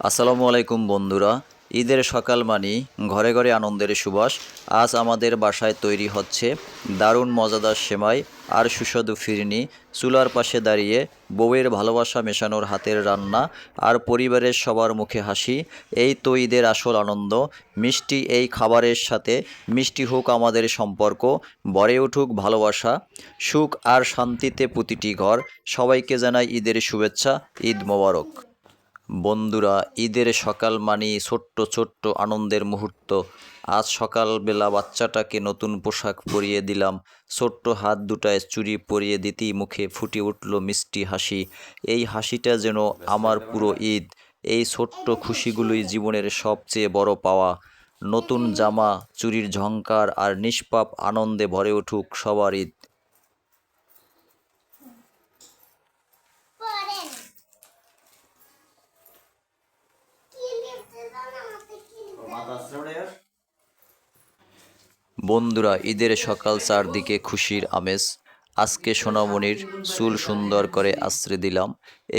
আসসালামু আলাইকুম বন্ধুরা, ঈদের সকাল মানেই ঘরে ঘরে আনন্দের সুবাস। আজ আমাদের বাসায় তৈরি হচ্ছে দারুণ মজাদার সেমাই আর সুস্বাদু ফিরনি। চুলার পাশে দাঁড়িয়ে বউয়ের ভালোবাসা মেশানোর হাতের রান্না আর পরিবারের সবার মুখে হাসি, এই তো ঈদের আসল আনন্দ। মিষ্টি এই খাবারের সাথে মিষ্টি হোক আমাদের সম্পর্ক, ভরে উঠুক ভালোবাসা, সুখ আর শান্তিতে প্রতিটি ঘর। সবাইকে জানাই ঈদের শুভেচ্ছা, ঈদ মোবারক। বন্ধুরা, ঈদের সকাল মানেই ছোট্ট ছোট্ট আনন্দের মুহূর্ত। আজ সকালবেলা বাচ্চাটাকে নতুন পোশাক পরিয়ে দিলাম, ছোট্ট হাত দুটায় চুড়ি পরিয়ে দিতেই মুখে ফুটে উঠল মিষ্টি হাসি। এই হাসিটা যেন আমার পুরো ঈদ। এই ছোট্ট খুশিগুলোই জীবনের সবচেয়ে বড় পাওয়া। নতুন জামা, চুড়ির ঝংকার আর নিষ্পাপ আনন্দে ভরে উঠুক সবার ঈদ। বন্ধুরা, ঈদের সকাল চারদিকে খুশির আমেজ। আজকে সোনামণির চুল সুন্দর করে আঁচড়ে দিলাম।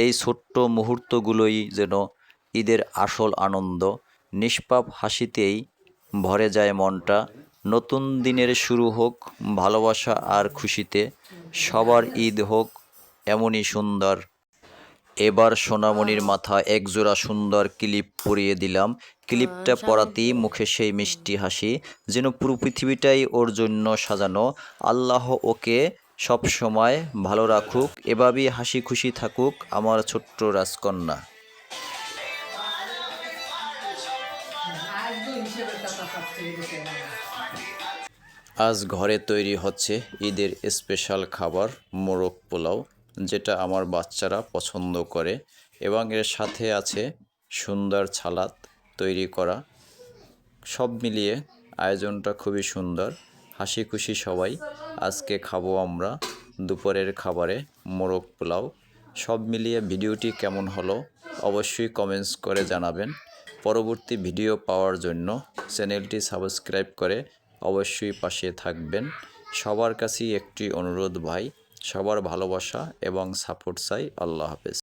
এই ছোট্ট মুহূর্তগুলোই যেন ঈদের আসল আনন্দ। নিষ্পাপ হাসিতেই ভরে যায় মনটা। নতুন দিনের শুরু হোক ভালোবাসা আর খুশিতে, সবার ঈদ হোক এমনই সুন্দর। এবার সোনামণির মাথায় একজোড়া সুন্দর ক্লিপ পরিয়ে দিলাম। ক্লিপটা পরাতেই মুখে সেই মিষ্টি হাসি, যেন পুরো পৃথিবীটাই ওর জন্য সাজানো। আল্লাহ ওকে সব সময় ভালো রাখুক, এভাবেই হাসি খুশি থাকুক আমার ছোট্ট রাজকন্যা। আজ ঘরে তৈরি হচ্ছে ঈদের স্পেশাল খাবার মোরগ পোলাও, যেটা আমার বাচ্চারা পছন্দ করে, এবং এর সাথে আছে সুন্দর সালাদ তৈরি করা। সব মিলিয়ে আয়োজনটা খুবই সুন্দর। হাসি খুশি সবাই। আজকে খাবো আমরা দুপুরের খাবারে মোরগ পোলাও। সব মিলিয়ে ভিডিওটি কেমন হলো অবশ্যই কমেন্টস করে জানাবেন। পরবর্তী ভিডিও পাওয়ার জন্য চ্যানেলটি সাবস্ক্রাইব করে অবশ্যই পাশে থাকবেন। সবার কাছেই একটি অনুরোধ ভাই, সবার ভালোবাসা এবং সাপোর্ট চাই। আল্লাহ হাফেজ।